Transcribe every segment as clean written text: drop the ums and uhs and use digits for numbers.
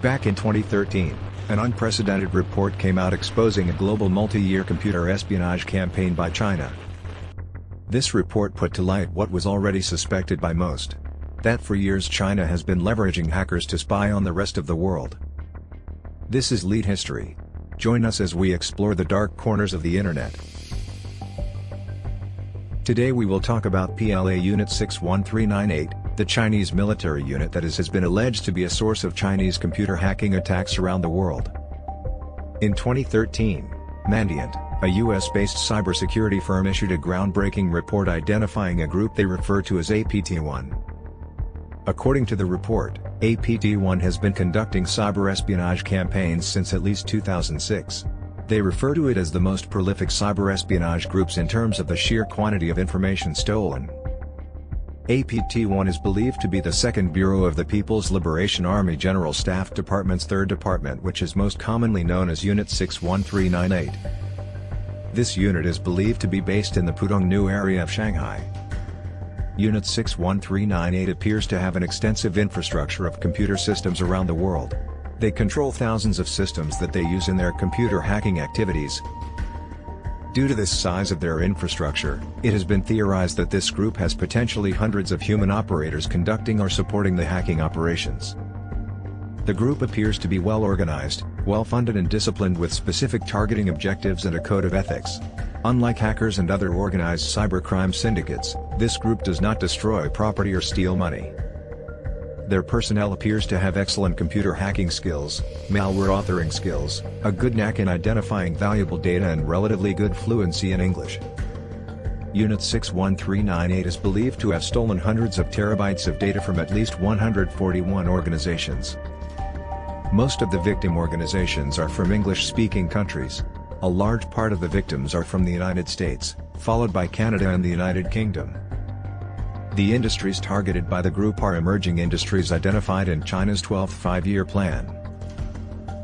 Back in 2013, an unprecedented report came out exposing a global multi-year computer espionage campaign by China. This report put to light what was already suspected by most: that for years China has been leveraging hackers to spy on the rest of the world. This is Lead History. Join us as we explore the dark corners of the internet. Today we will talk about PLA Unit 61398, the Chinese military unit that has been alleged to be a source of Chinese computer hacking attacks around the world. In 2013, Mandiant, a US-based cybersecurity firm, issued a groundbreaking report identifying a group they refer to as APT1. According to the report, APT1 has been conducting cyber espionage campaigns since at least 2006. They refer to it as the most prolific cyber espionage groups in terms of the sheer quantity of information stolen. APT1 is believed to be the second bureau of the People's Liberation Army General Staff Department's third department, which is most commonly known as Unit 61398. This unit is believed to be based in the Pudong New area of Shanghai. Unit 61398 appears to have an extensive infrastructure of computer systems around the world. They control thousands of systems that they use in their computer hacking activities. Due to this size of their infrastructure, it has been theorized that this group has potentially hundreds of human operators conducting or supporting the hacking operations. The group appears to be well organized, well-funded and disciplined, with specific targeting objectives and a code of ethics. Unlike hackers and other organized cybercrime syndicates, this group does not destroy property or steal money. Their personnel appears to have excellent computer hacking skills, malware authoring skills, a good knack in identifying valuable data, and relatively good fluency in English. Unit 61398 is believed to have stolen hundreds of terabytes of data from at least 141 organizations. Most of the victim organizations are from English-speaking countries. A large part of the victims are from the United States, followed by Canada and the United Kingdom. The industries targeted by the group are emerging industries identified in China's 12th Five-Year Plan.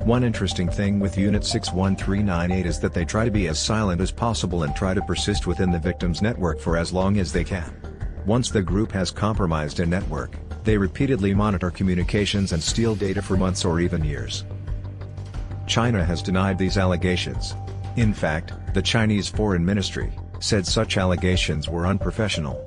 One interesting thing with Unit 61398 is that they try to be as silent as possible and try to persist within the victim's network for as long as they can. Once the group has compromised a network, they repeatedly monitor communications and steal data for months or even years. China has denied these allegations. In fact, the Chinese Foreign Ministry said such allegations were unprofessional.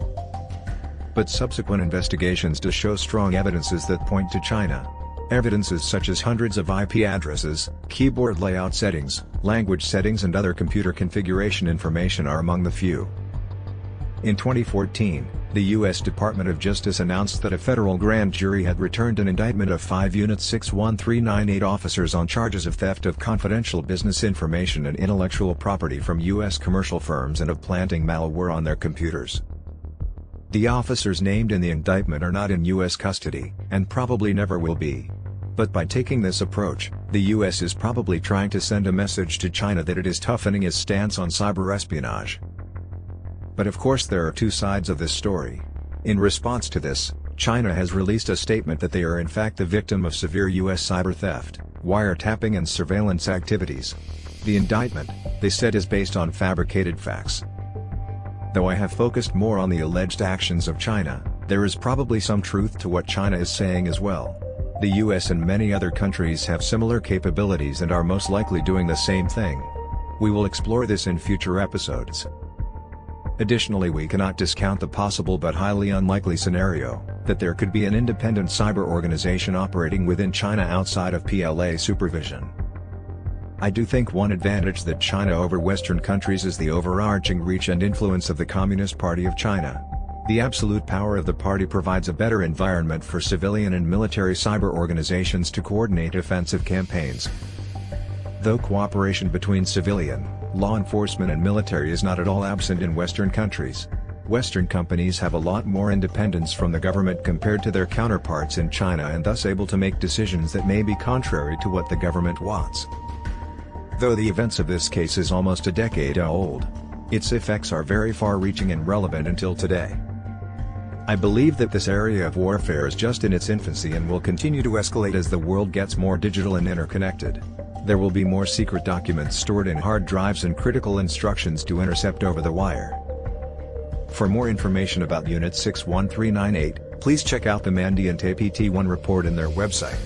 But subsequent investigations do show strong evidences that point to China. Evidences such as hundreds of IP addresses, keyboard layout settings, language settings and other computer configuration information are among the few. In 2014, the U.S. Department of Justice announced that a federal grand jury had returned an indictment of 5 Unit 61398 officers on charges of theft of confidential business information and intellectual property from U.S. commercial firms and of planting malware on their computers. The officers named in the indictment are not in U.S. custody, and probably never will be. But by taking this approach, the U.S. is probably trying to send a message to China that it is toughening its stance on cyber espionage. But of course there are two sides of this story. In response to this, China has released a statement that they are in fact the victim of severe U.S. cyber theft, wiretapping and surveillance activities. The indictment, they said, is based on fabricated facts. Though I have focused more on the alleged actions of China, there is probably some truth to what China is saying as well. The US and many other countries have similar capabilities and are most likely doing the same thing. We will explore this in future episodes. Additionally, we cannot discount the possible but highly unlikely scenario that there could be an independent cyber organization operating within China outside of PLA supervision. I do think one advantage that China over Western countries is the overarching reach and influence of the Communist Party of China. The absolute power of the party provides a better environment for civilian and military cyber organizations to coordinate offensive campaigns. Though cooperation between civilian, law enforcement and military is not at all absent in Western countries, Western companies have a lot more independence from the government compared to their counterparts in China, and thus able to make decisions that may be contrary to what the government wants. Though the events of this case is almost a decade old, its effects are very far-reaching and relevant until today. I believe that this area of warfare is just in its infancy and will continue to escalate as the world gets more digital and interconnected. There will be more secret documents stored in hard drives and critical instructions to intercept over the wire. For more information about Unit 61398, please check out the Mandiant APT1 report in their website.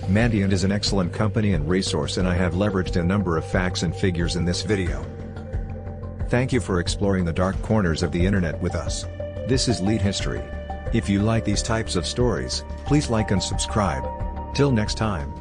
Mandiant is an excellent company and resource, and I have leveraged a number of facts and figures in this video. Thank you for exploring the dark corners of the internet with us. This is Lead History. If you like these types of stories, please like and subscribe. Till next time.